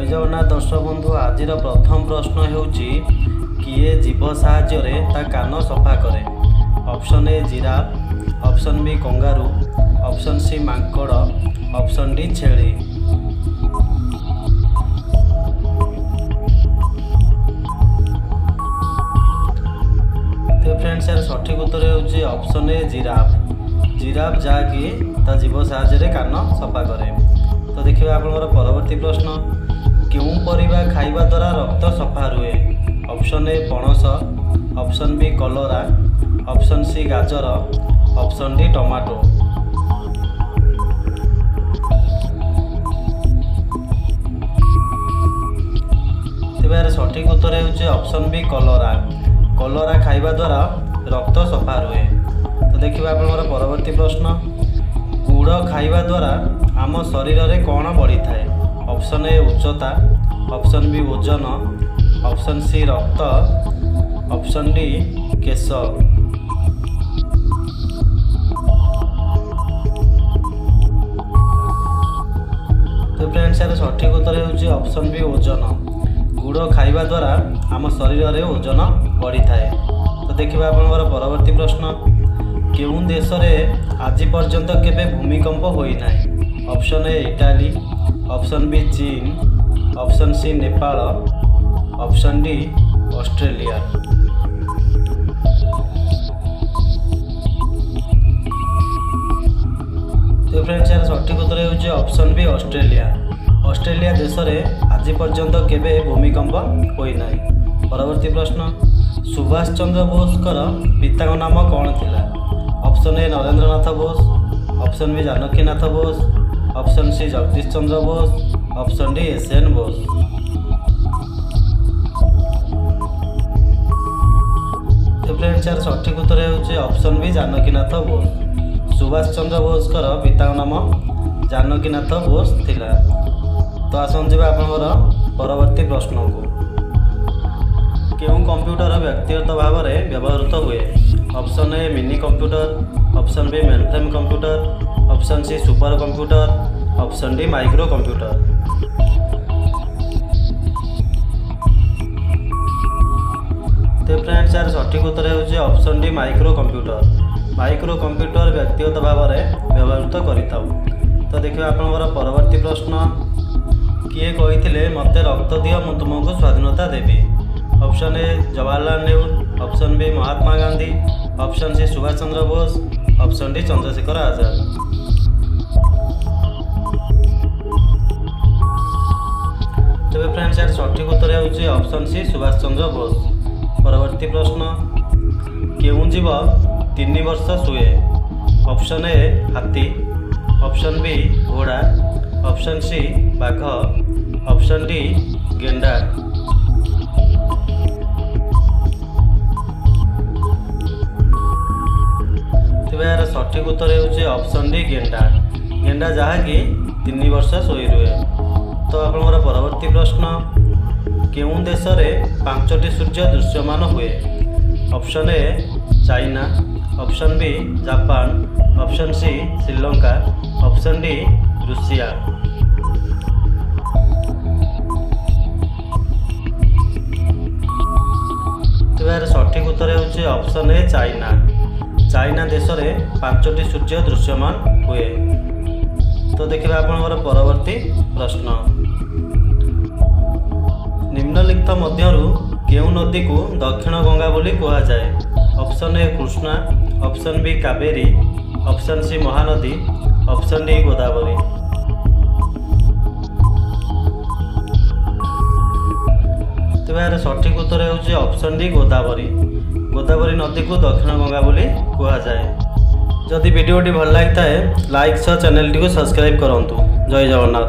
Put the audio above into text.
जय जगन्नाथ दर्शक बंधु। आज प्रथम प्रश्न हेउची किए जीव साहाय्य ता कान सफा करे। Option A giraffe, option B kangaroo, option C मांकड़, ऑप्शन डी छेली। तो फ्रेंड्स यार सठिक उत्तर हेउची ऑप्शन ए जिराफ। जिराफ जहाँकि ता जीव साहाय्य कान सफा करे। तो देखिए आपनकर परवर्ती प्रश्न, क्यों परिबा खाइबा द्वारा रक्त सफा रुए। ऑप्शन ए पणस, ऑप्शन बी कलरा, ऑप्शन सी गाजर, ऑप्शन डी टमाटो। तेरे सठिक उत्तर है ऑप्शन बी कलरा। कलरा खाइबा द्वारा रक्त सफा रुए। तो देखिए आपनकर परवर्ती प्रश्न, गुड़ खाइबा द्वारा आम शरीर में कौन बढ़ी थाए। ऑप्शन ए उच्चता, ऑप्शन बी ओजन, ऑप्शन सी रक्त, ऑप्शन डी केश। तो फ्रेंड्स यार सठिक उत्तर है ऑप्शन बी ओजन। गुड़ खाइबा द्वारा आम शरीर में ओजन बढ़ी थाए। तो देखिए आपनकर परवर्ती प्रश्न, केउं देश में आज पर्यंत केबे भूमिकंप होई नाही। Option A Italy, option B चीन, option C Nepal, option D Australia. तो फ्रेंड्स यार सठिक उत्तर है ऑप्शन बी ऑस्ट्रेलिया। ऑस्ट्रेलिया देश में आज पर्यंत केबे भूमिकंप होई नाही। परवर्ती प्रश्न, सुभाष चंद्र बोसकर पिता नाम कौन थिला। Option A Narendranath Bose, option B Janakinath Bose, option C Jagadish Chandra Bose, option D S N Bose. तो फ्रेंड्स यार सठिक उत्तर है ऑप्शन बी जानकीनाथ बोस। सुभाष चंद्र बोसकर पिता नाम जानकीनाथ बोस थिला। तो आसନ୍ତୁ ଯିବା आपनकर परवर्ती प्रश्न को, केउं कंप्यूटर व्यक्तिगत भाव में व्यवहृत हुए। Option A mini computer, option B mainframe computer, option C super computer, option D micro computer. तो फ्रेंड्स यार सठिक उत्तर है option D micro computer. Micro computer व्यक्तिगत भाव में व्यवहृत करिथाउ। तो देखिए आपनकर परवर्ती प्रश्न, किए कही मते रक्त दियो मु तुमको स्वाधीनता देवी। Option A Jawaharlal Nehru, option B Mahatma Gandhi, option C Subhash Chandra Bose, option D Chandrashekhar Azad. तेज फ्रेंड्स यार सठिक उत्तर है ऑप्शन सी सुभाष चंद्र बोस। परवर्ती प्रश्न, केउं जीव 3 वर्ष शुए। ऑप्शन ए हाथी, ऑप्शन बी घोड़ा, ऑप्शन सी बाघ, ऑप्शन डी गेंडा। यार सठिक उत्तर है ऑप्शन डी गेंडा। गेंडा जहाँकि 3 वर्ष शोई रुए। तो आपनकर परवर्ती प्रश्न, केउं देश में 5टी सूर्य दृश्यमान हुए। Option A China, option B Japan, option C Sri Lanka, option D रूसिया। तो यार सठिक उत्तर है ऑप्शन ए चाइना। चाइना देश में 5टी सूर्य दृश्यमान हुए। तो देखिए आपनकर परवर्ती प्रश्न, निम्नलिखित मध्यरु केउं नदी को दक्षिण गंगा बोली कहा जाए। Option A Krishna, option B Kaveri, option C Mahanadi, option D Godavari. तो यार सठिक उत्तर है ऑप्शन डी गोदावरी। गोदावरी नदी को दक्षिण गंगा बोली कहा जाए। जदि वीडियोटी भल लगी थाए लाइक सह चैनल टी को सब्सक्राइब करंतु। जय जगन्नाथ।